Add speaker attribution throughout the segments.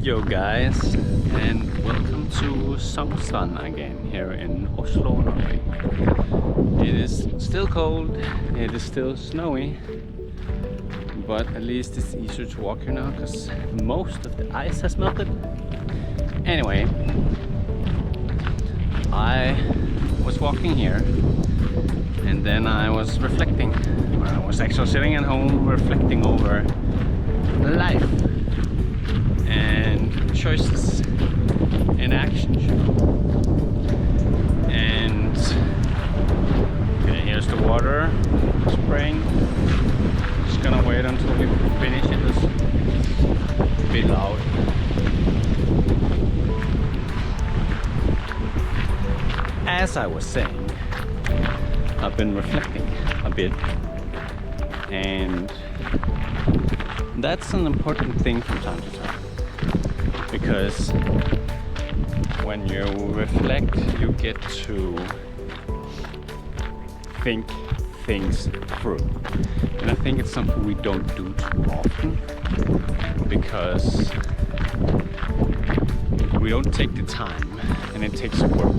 Speaker 1: Yo guys, and welcome to Sognsvann again here in Oslo, Norway. It is still cold, it is still snowy, but at least it's easier to walk here now because most of the ice has melted. Anyway, I was walking here and then I was reflecting. I was actually sitting at home reflecting over life and choices and actions. And okay, here's the water spraying. Just gonna wait until we finish it. It's a bit loud. As I was saying, I've been reflecting a bit, and that's an important thing from time to time, because when you reflect you get to think things through, and I think it's something we don't do too often because we don't take the time, and it takes work.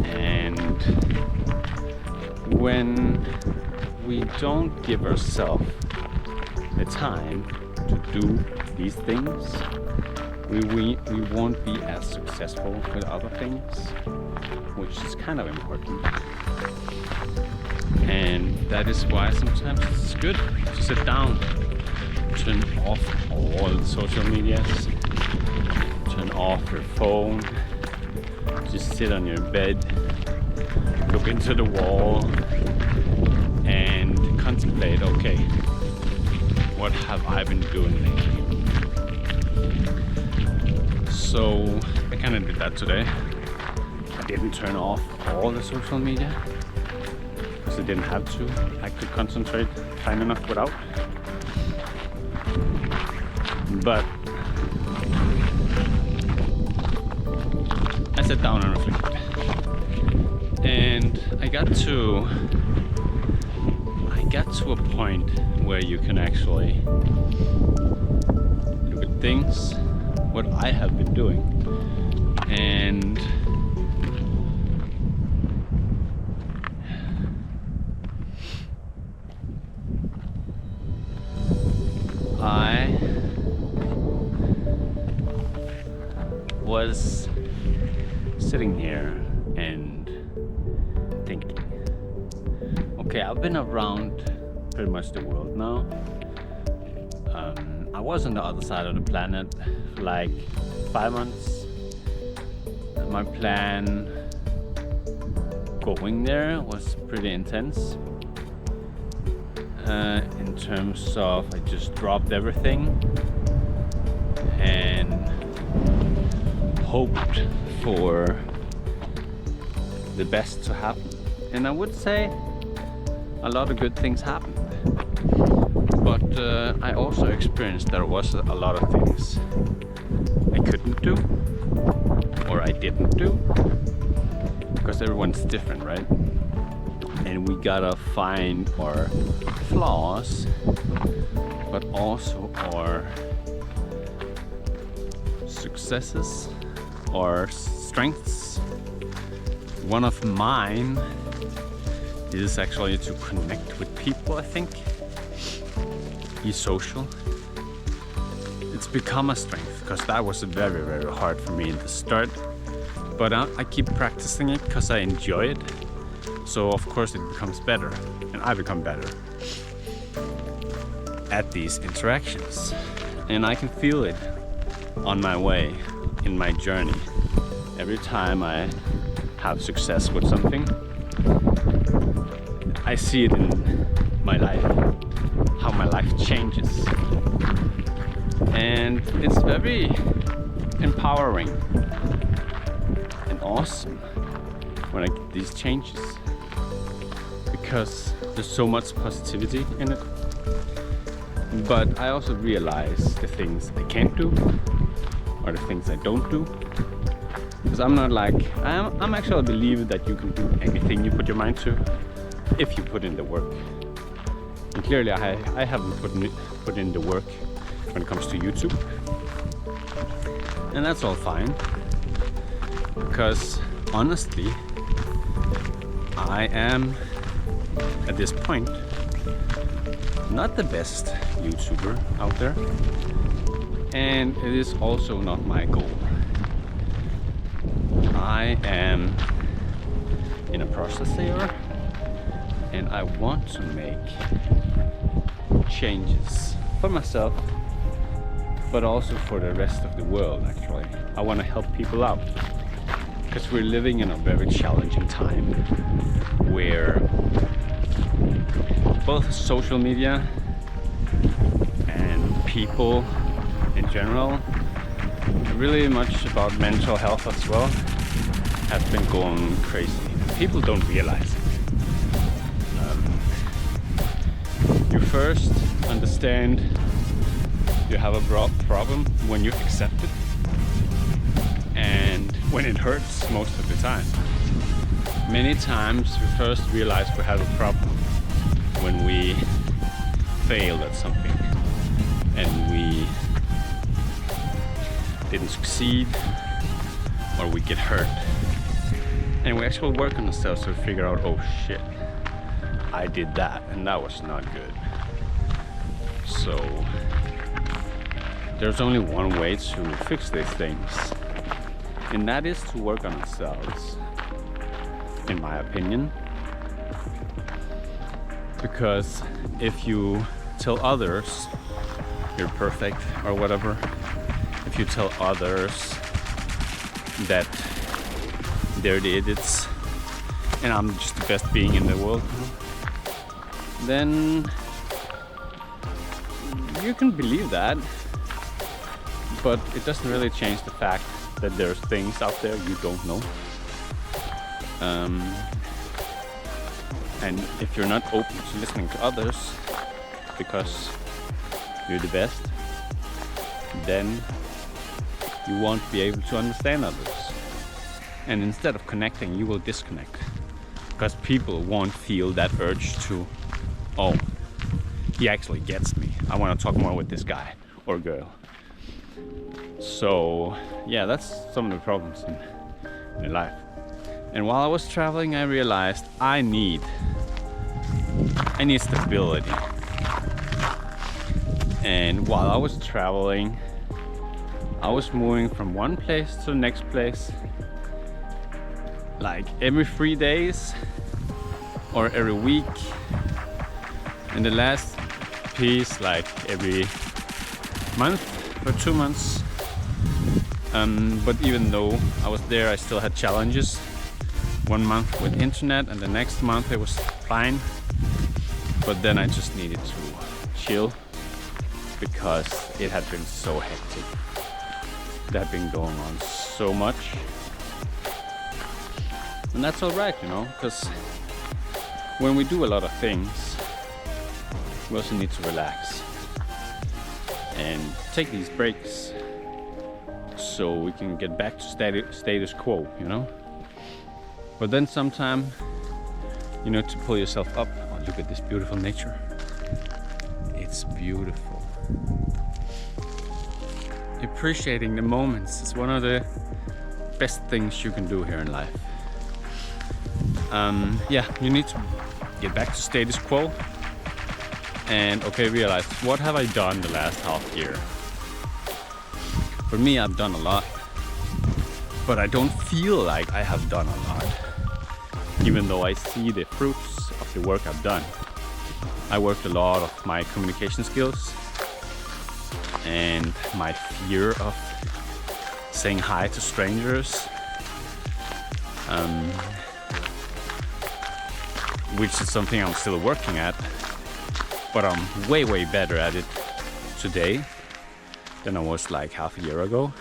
Speaker 1: And when we don't give ourselves the time to do these things, we won't be as successful with other things, which is kind of important. And that is why sometimes it's good to sit down, turn off all the social medias, turn off your phone, just sit on your bed, look into the wall and contemplate, okay, what have I been doing lately? So I kind of did that today. I didn't turn off all the social media because I didn't have to. I could concentrate fine enough without. But I sat down and reflected, and I got to a point where you can actually look at things, what I have been doing, and I was sitting here and thinking, okay, I've been around pretty much the world now. I was on the other side of the planet for like 5 months. My plan going there was pretty intense. In terms of, I just dropped everything and hoped for the best to happen. And I would say a lot of good things happened. But I also experienced there was a lot of things I couldn't do, or I didn't do, because everyone's different, right? And we gotta find our flaws, but also our successes, our strengths. One of mine is actually to connect with people, I think. Be social. It's become a strength because that was very, very hard for me in the start. But I keep practicing it because I enjoy it. So of course it becomes better, and I become better at these interactions. And I can feel it on my way, in my journey. Every time I have success with something, I see it in my life, how my life changes. And it's very empowering and awesome when I get these changes, because there's so much positivity in it. But I also realize the things I can't do, or the things I don't do. Because I'm not like, I'm actually a believer that you can do anything you put your mind to if you put in the work. And clearly I haven't put in the work when it comes to YouTube. And that's all fine, because honestly, I am at this point not the best YouTuber out there, and it is also not my goal. I am in a process here, and I want to make changes for myself, but also for the rest of the world. Actually, I want to help people out, because we're living in a very challenging time where both social media and people in general, really much about mental health as well, have been going crazy. People don't realize it. You first understand you have a problem when you accept it, and when it hurts most of the time. Many times we first realize we have a problem when we failed at something and we didn't succeed, or we get hurt, and we actually work on ourselves to figure out, oh shit, I did that and that was not good. So there's only one way to fix these things, and that is to work on ourselves, in my opinion. Because if you tell others you're perfect or whatever, if you tell others that they're the idiots and I'm just the best being in the world, then you can believe that, but it doesn't really change the fact that there's things out there you don't know. And if you're not open to listening to others because you're the best, then you won't be able to understand others. And instead of connecting, you will disconnect, because people won't feel that urge to, oh, he actually gets me, I want to talk more with this guy or girl. So yeah, that's some of the problems in life. And while I was traveling, I realized I need stability. And while I was traveling, I was moving from one place to the next place, like every 3 days or every week. And the last piece, like every month or 2 months. But even though I was there, I still had challenges. 1 month with internet, and the next month it was fine. But then I just needed to chill, because it had been so hectic. It had been going on so much. And that's alright, you know, because when we do a lot of things, we also need to relax and take these breaks so we can get back to status quo, you know. But then sometime you know to pull yourself up. Oh, look at this beautiful nature. It's beautiful. Appreciating the moments is one of the best things you can do here in life. Yeah, you need to get back to status quo and realize, what have I done the last half year? For me, I've done a lot, but I don't feel like I have done a lot, even though I see the fruits of the work I've done. I worked a lot of my communication skills and my fear of saying hi to strangers, which is something I'm still working at, but I'm way better at it today than I was like half a year ago.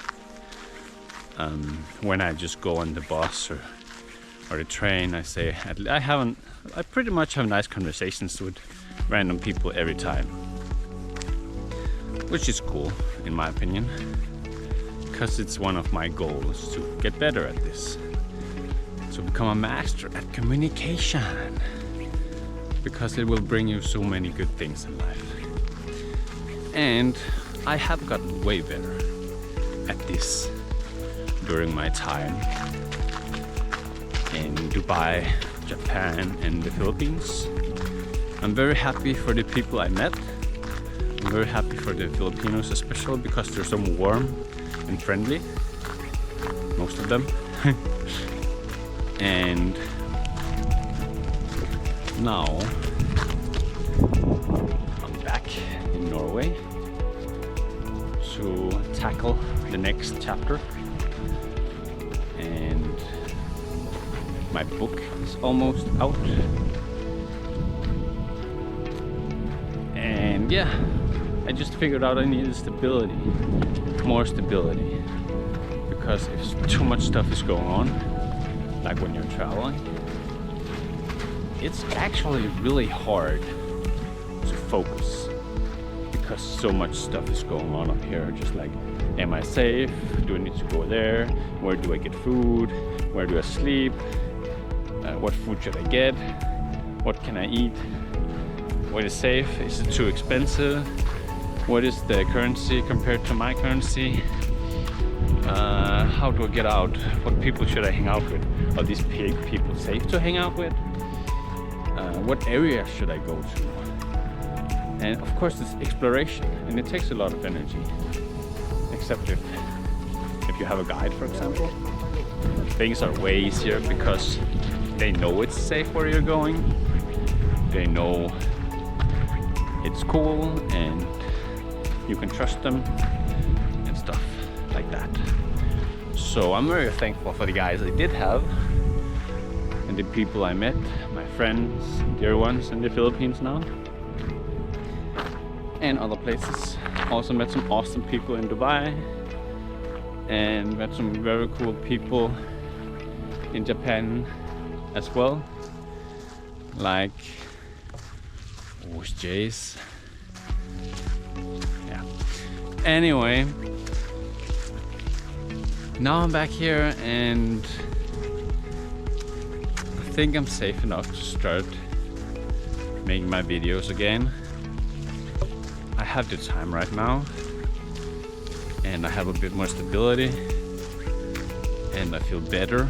Speaker 1: When I just go on the bus or the train, I say I pretty much have nice conversations with random people every time, which is cool in my opinion, because it's one of my goals to get better at this, to become a master at communication, because it will bring you so many good things in life. And I have gotten way better at this during my time in Dubai, Japan, and the Philippines. I'm very happy for the people I met. I'm very happy for the Filipinos, especially because they're so warm and friendly, most of them. And now I'm back in Norway to tackle the next chapter, and my book is almost out. And yeah, I just figured out I needed stability, more stability, because if too much stuff is going on, like when you're traveling, it's actually really hard to focus because so much stuff is going on up here. Just like, am I safe? Do I need to go there? Where do I get food? Where do I sleep? What food should I get? What can I eat? What is safe? Is it too expensive? What is the currency compared to my currency? How do I get out? What people should I hang out with? Are these people safe to hang out with? What area should I go to? And of course it's exploration, and it takes a lot of energy. Except if you have a guide, for example, things are way easier because they know it's safe where you're going. They know it's cool and you can trust them and stuff like that. So I'm very thankful for the guys I did have and the people I met, my friends, dear ones in the Philippines now, and other places. Also met some awesome people in Dubai and met some very cool people in Japan as well, like Jace. Yeah. Anyway, now I'm back here and I think I'm safe enough to start making my videos again. I have the time right now and I have a bit more stability and I feel better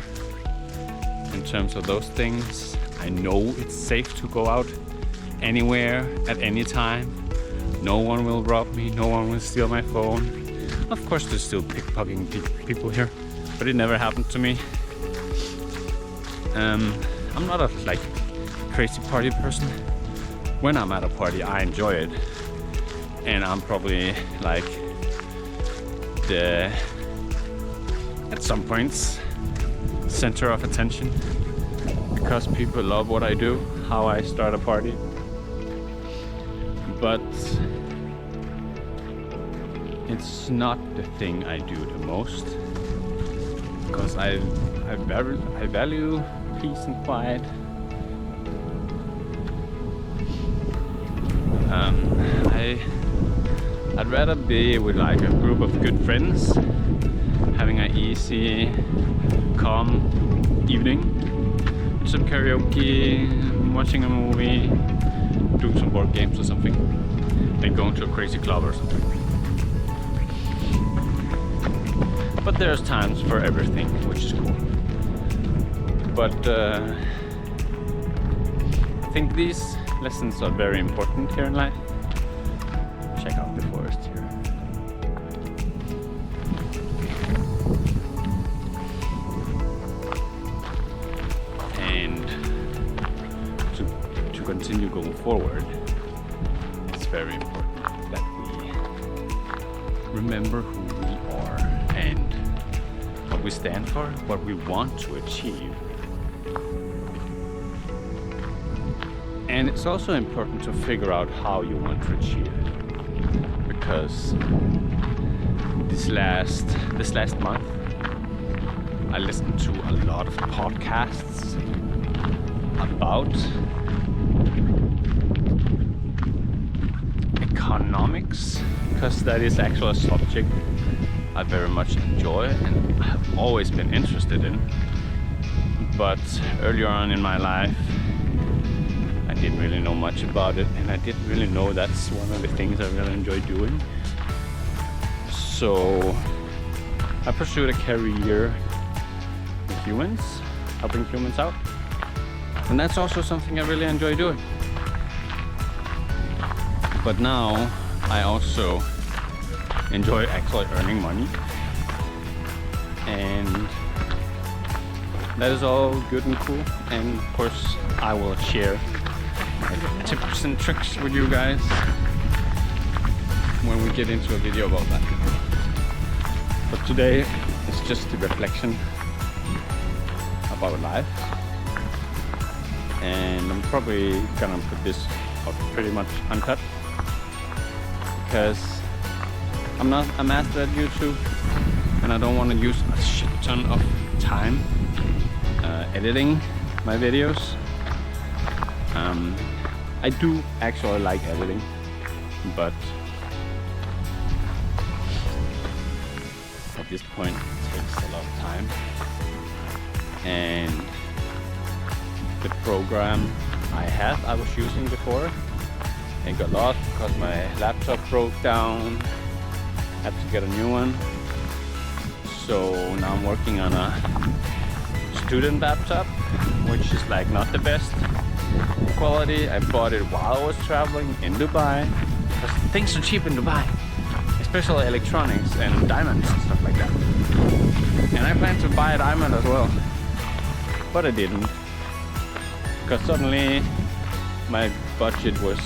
Speaker 1: in terms of those things. I know it's safe to go out anywhere at any time. No one will rob me, no one will steal my phone. Of course there's still pickpocketing people here, but it never happened to me. I'm not a crazy party person. When I'm at a party I enjoy it, and I'm probably like at some points center of attention because people love what I do, how I start a party. But it's not the thing I do the most because I value peace and quiet. I'd rather be with like a group of good friends, having an easy, calm evening, some karaoke, watching a movie, doing some board games or something, than going to a crazy club or something. But there's times for everything, which is cool. But I think these lessons are very important here in life. Check out the forest here. And to continue going forward, it's very important that we remember who we are and what we stand for, what we want to achieve. And it's also important to figure out how you want to achieve it. Because this last month I listened to a lot of podcasts about economics, because that is actually a subject I very much enjoy and have always been interested in. But earlier on in my life I didn't really know much about it, and I didn't really know that's one of the things I really enjoy doing. So I pursued a career with humans, helping humans out. And that's also something I really enjoy doing. But now I also enjoy actually earning money. And that is all good and cool. And of course I will share my tips and tricks with you guys when we get into a video about that. But today it's just a reflection about life. And I'm probably gonna put this up pretty much uncut because I'm not a master at YouTube and I don't want to use a shit ton of time editing my videos. I do actually like editing, but at this point it takes a lot of time. And the program I was using before, it got lost because my laptop broke down. Had to get a new one. So now I'm working on a student laptop, which is like not the best quality. I bought it while I was traveling in Dubai because things are cheap in Dubai, especially electronics and diamonds and stuff like that. And I planned to buy a diamond as well, but I didn't. Because suddenly my budget was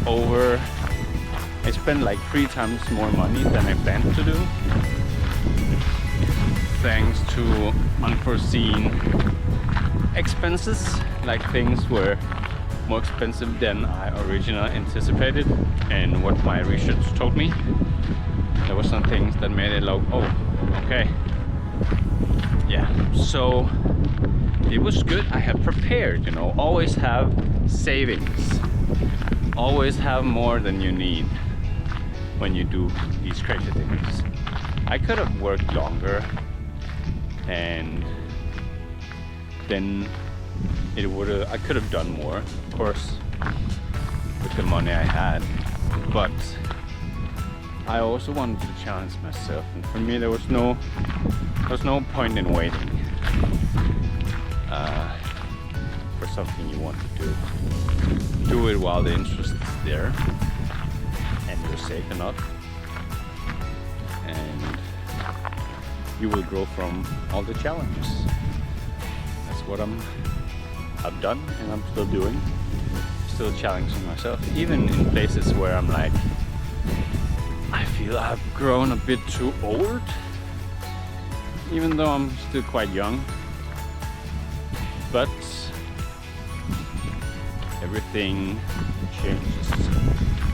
Speaker 1: over. I spent like 3 times more money than I planned to do, thanks to unforeseen expenses, like things were more expensive than I originally anticipated and what my research told me. There were some things that made it like, oh, okay. Yeah, so it was good. I have prepared, you know, always have savings, always have more than you need when you do these crazy things. I could have worked longer and then I could have done more, of course, with the money I had, but I also wanted to challenge myself, and for me there was no point in waiting for something you want to do. Do it while the interest is there and you're safe enough, and you will grow from all the challenges. That's what I've done and I'm still doing. Still challenging myself, even in places where I'm like, I feel I've grown a bit too old, even though I'm still quite young. But everything changes.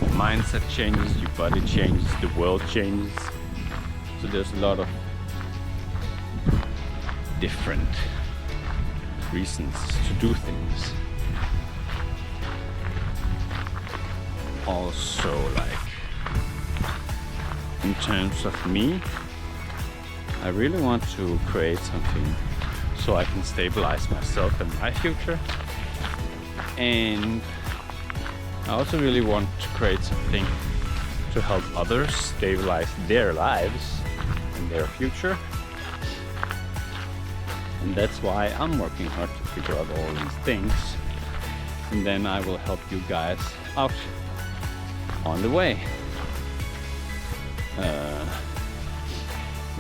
Speaker 1: Your mindset changes, your body changes, the world changes. So there's a lot of different reasons to do things. Also, like, in terms of me, I really want to create something so I can stabilize myself and my future. And I also really want to create something to help others stabilize their lives and their future. And that's why I'm working hard to figure out all these things. And then I will help you guys out on the way.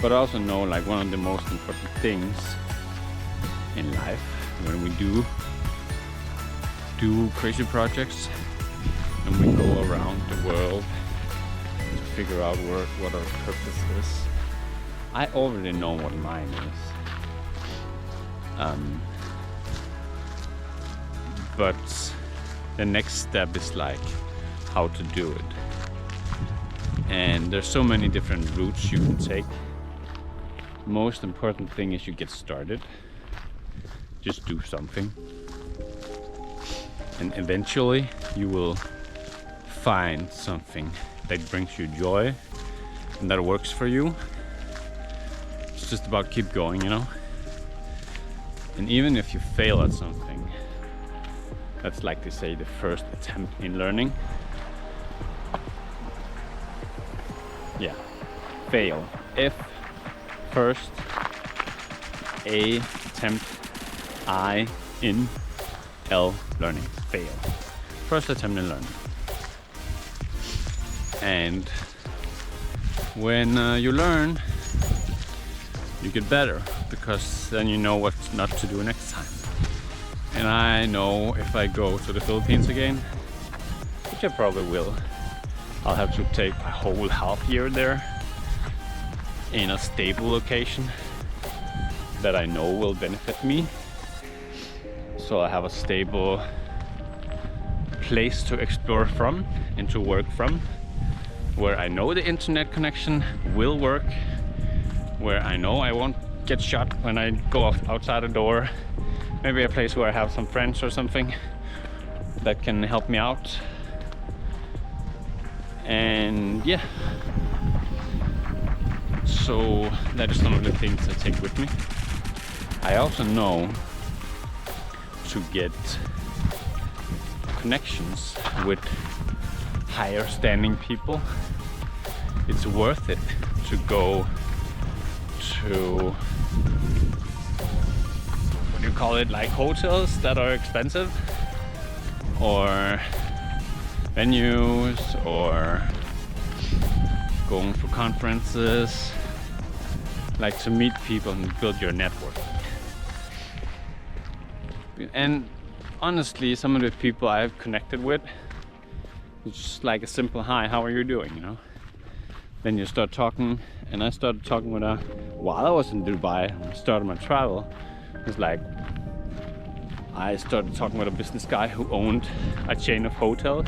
Speaker 1: But I also know, like, one of the most important things in life when we do crazy projects and we go around the world to figure out what our purpose is. I already know what mine is. But the next step is like how to do it. And there's so many different routes you can take. Most important thing is you get started. Just do something. And eventually you will find something that brings you joy and that works for you. It's just about keep going, you know? And even if you fail at something, that's like they say the first attempt in learning. Yeah, fail. if first A attempt I in L learning fail. First attempt in learning. And when you learn, you get better, because then you know what not to do next time. And I know if I go to the Philippines again, which I probably will, I'll have to take a whole half year there in a stable location that I know will benefit me. So I have a stable place to explore from and to work from, where I know the internet connection will work, where I know I won't get shot when I go outside the door. Maybe a place where I have some friends or something that can help me out. And yeah, so that is some of the things I take with me. I also know to get connections with higher standing people, it's worth it to go to, what do you call it, like hotels that are expensive, or venues, or going for conferences, like to meet people and build your network. And honestly, some of the people I've connected with, it's just like a simple hi, how are you doing, you know? Then you start talking, and I started talking with her while I was in Dubai and I started my travel. It's like I started talking with a business guy who owned a chain of hotels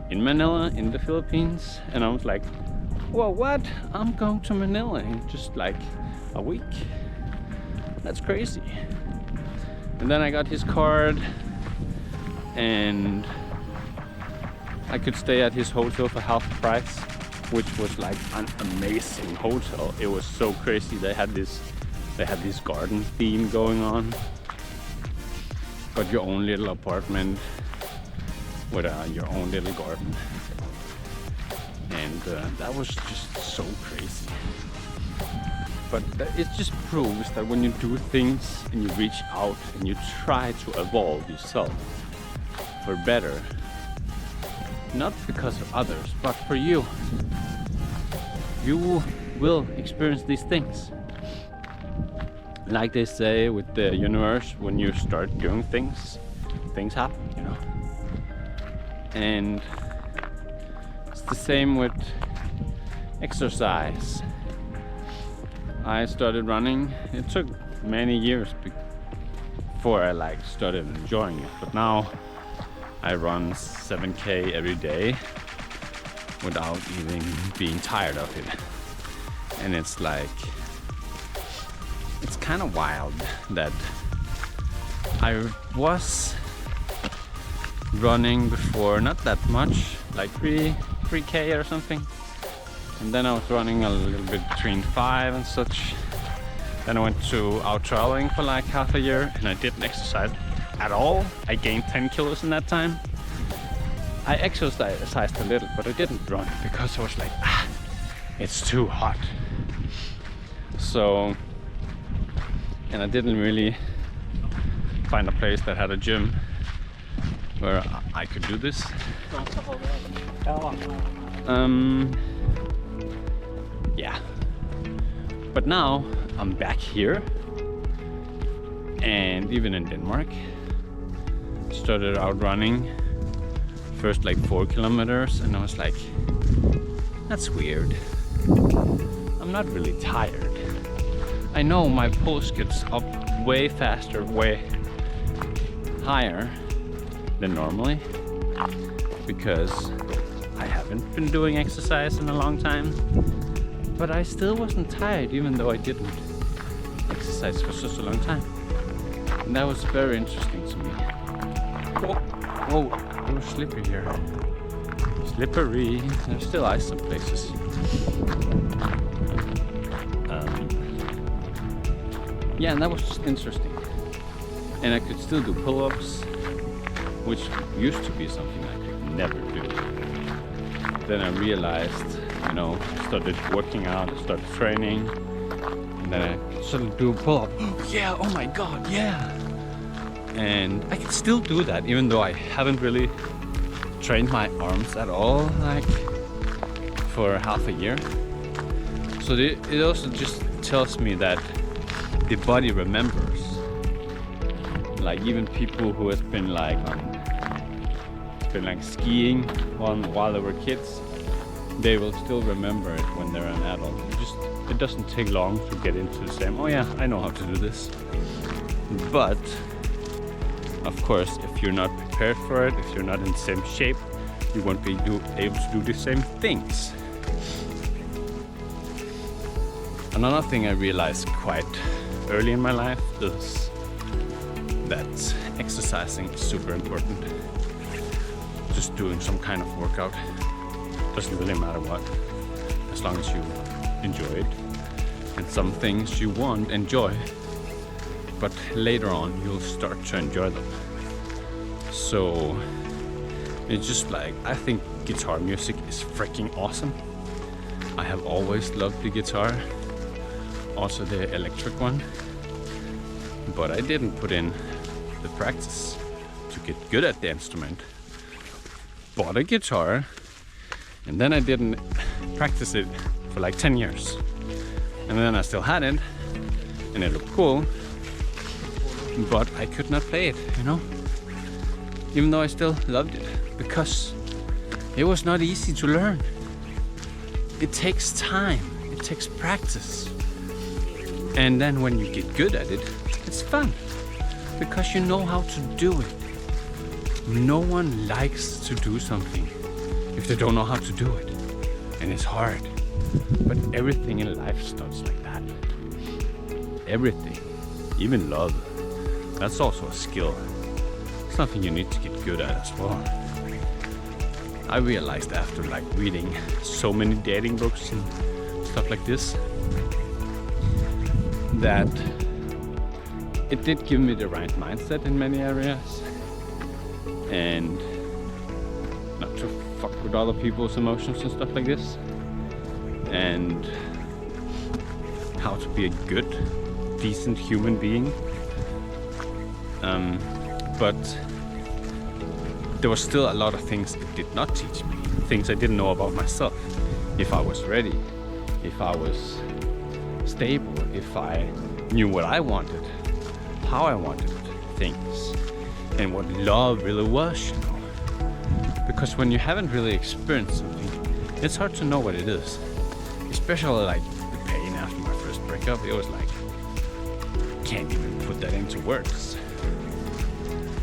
Speaker 1: in Manila, in the Philippines, and I was like, whoa, what? I'm going to Manila in just like a week. That's crazy. And then I got his card, and I could stay at his hotel for half the price, which was like an amazing hotel. It was so crazy. They had this garden theme going on. Got your own little apartment with your own little garden, and that was just so crazy. But it just proves that when you do things and you reach out and you try to evolve yourself for better, not because of others, but for you, you will experience these things. Like they say with the universe, when you start doing things, things happen, you know. And it's the same with exercise. I started running. It took many years before I started enjoying it, but now I run 7K every day without even being tired of it. And it's kind of wild that I was running before, not that much, like 3K or something. And then I was running a little bit between 5 and such. Then I went out traveling for like half a year, and I didn't exercise at all. I gained 10 kilos in that time. I exercised a little, but I didn't run because I was like, it's too hot. So, and I didn't really find a place that had a gym where I could do this. Yeah, but now I'm back here, and even in Denmark, started out running first like 4 kilometers, and I was like, that's weird. I'm not really tired. I know my pulse gets up way faster, way higher than normally, because I haven't been doing exercise in a long time. But I still wasn't tired, even though I didn't exercise for such a long time. And that was very interesting to me. Whoa, it was slippery here. Slippery. There's still ice some places. Yeah, and that was just interesting. And I could still do pull-ups, which used to be something I could never do. Then I realized you know, started working out, started training, and then I started do pull-up. Yeah, oh my god, yeah. And I can still do that, even though I haven't really trained my arms at all, like for half a year. So it also just tells me that the body remembers. Like even people who has been like skiing while they were kids, they will still remember it when they're an adult. It doesn't take long to get into the same, oh yeah, I know how to do this. But of course, if you're not prepared for it, if you're not in the same shape, you won't be able to do the same things. Another thing I realized quite early in my life is that exercising is super important. Just doing some kind of workout doesn't really matter what, as long as you enjoy it. And some things you won't enjoy, but later on you'll start to enjoy them. So it's just like, I think guitar music is freaking awesome. I have always loved the guitar, also the electric one, but I didn't put in the practice to get good at the instrument. Bought a guitar, and then I didn't practice it for like 10 years. And then I still had it, and it looked cool, but I could not play it, you know? Even though I still loved it, because it was not easy to learn. It takes time, it takes practice. And then when you get good at it, it's fun, because you know how to do it. No one likes to do something if they don't know how to do it, and it's hard. But everything in life starts like that. Everything, even love, that's also a skill. Something you need to get good at as well. I realized after like reading so many dating books and stuff like this, that it did give me the right mindset in many areas, and not to fuck with other people's emotions and stuff like this, and how to be a good, decent human being. But there was still a lot of things it did not teach me, things I didn't know about myself. If I was ready, if I was stable, if I knew what I wanted, how I wanted things, and what love really was, you know. Because when you haven't really experienced something, it's hard to know what it is. Especially like the pain after my first breakup, it was like, can't even put that into words.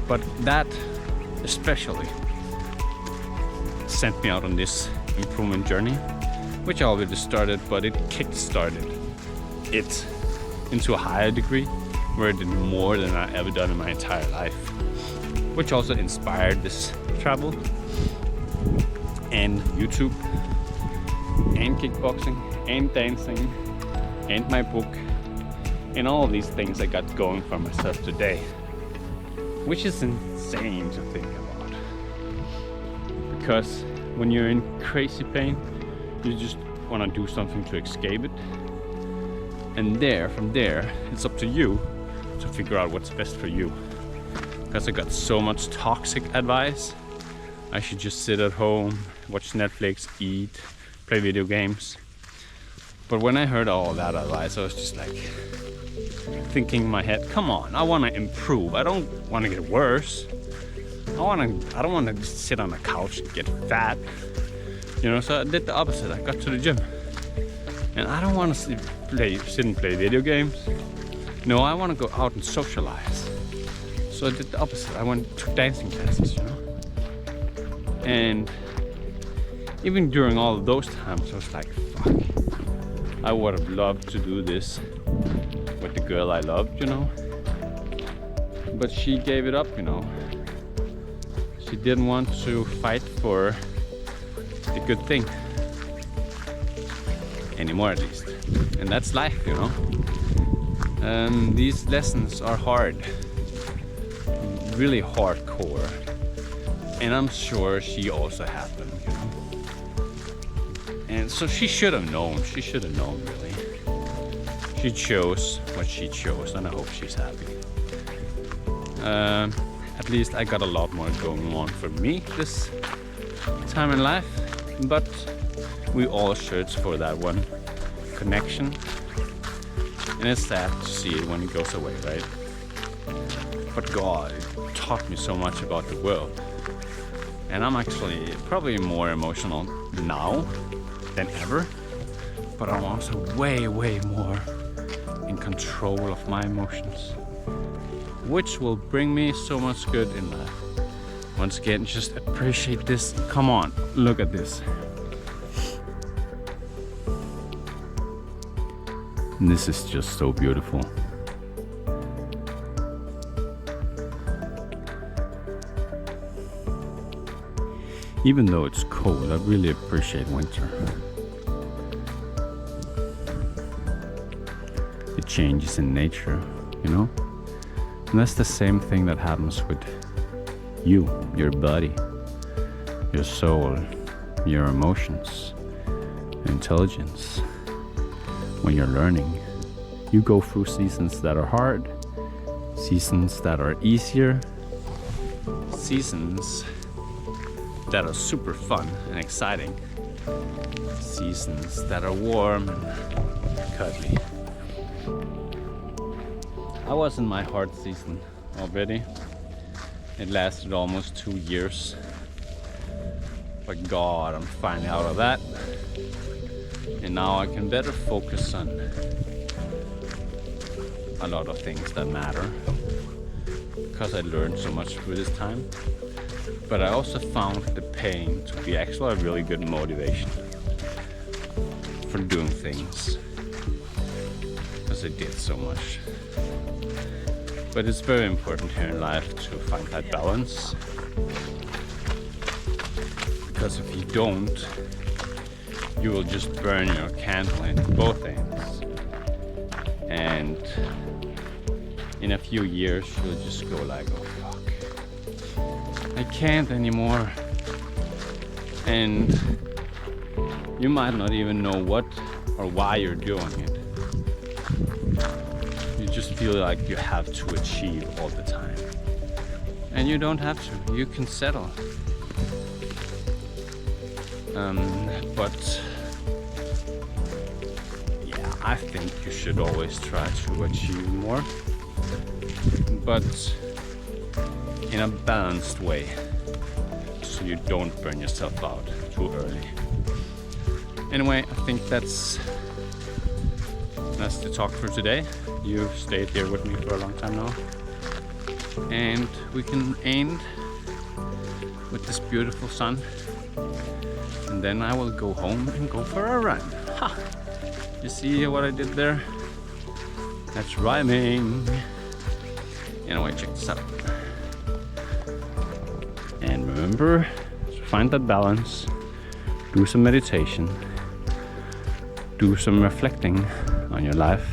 Speaker 1: But that especially sent me out on this improvement journey, which I already started, but it kick-started it into a higher degree, where I did more than I ever done in my entire life, which also inspired this travel and YouTube and kickboxing and dancing and my book and all of these things I got going for myself today, which is insane to think about. Because when you're in crazy pain, you just want to do something to escape it, and from there it's up to you to figure out what's best for you. Because I got so much toxic advice. I should just sit at home, watch Netflix, eat, play video games. But when I heard all that advice, I was just like thinking in my head, come on, I want to improve. I don't want to get worse. I don't want to just sit on the couch and get fat. You know, so I did the opposite. I got to the gym. And I don't want to sit and play video games. No, I want to go out and socialize. So I did the opposite. I went to dancing classes, you know. And even during all of those times, I was like, fuck, I would have loved to do this with the girl I loved, you know. But she gave it up, you know. She didn't want to fight for the good thing anymore, at least. And that's life, you know. These lessons are hard, really hardcore, and I'm sure she also had them, you know. And so she should have known. She should have known, really. She chose what she chose, and I hope she's happy. At least I got a lot more going on for me this time in life, but we all search for that one connection, and it's sad to see it when it goes away, right? But God, it taught me so much about the world, and I'm actually probably more emotional now than ever, but I'm also way more in control of my emotions, which will bring me so much good in life. Once again, just appreciate this. Come on, look at this. This is just so beautiful. Even though it's cold, I really appreciate winter. The changes in nature, you know? And that's the same thing that happens with you, your body, your soul, your emotions, intelligence. When you're learning, you go through seasons that are hard, seasons that are easier, seasons that are super fun and exciting, seasons that are warm and cuddly. I was in my hard season already. It lasted almost 2 years. But God, I'm finally out of that. And now I can better focus on a lot of things that matter, because I learned so much through this time. But I also found the pain to be actually a really good motivation for doing things, because I did so much. But it's very important here in life to find that balance, because if you don't, you will just burn your candle in both ends, and in a few years you'll just go like, oh fuck, I can't anymore. And you might not even know what or why you're doing it. You just feel like you have to achieve all the time, and you don't have to. You can settle. But yeah, I think you should always try to achieve more, but in a balanced way, so you don't burn yourself out too early. Anyway, I think that's the talk for today. You've stayed here with me for a long time now, and we can end with this beautiful sun. And then I will go home and go for a run. Ha! You see what I did there? That's rhyming. Anyway, check this out. And remember to find that balance. Do some meditation. Do some reflecting on your life.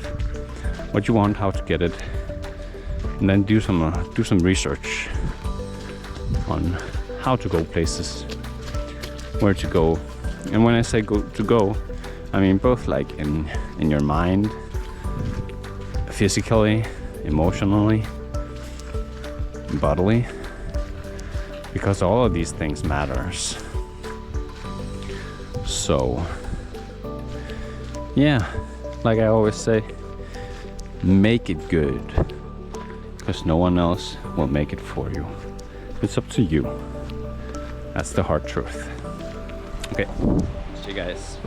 Speaker 1: What you want, how to get it. And then do some research on how to go places, where to go. And when I say go, I mean both like in your mind, physically, emotionally, bodily, because all of these things matters. So yeah, like I always say, make it good, because no one else will make it for you. It's up to you. That's the hard truth. Okay, see you guys.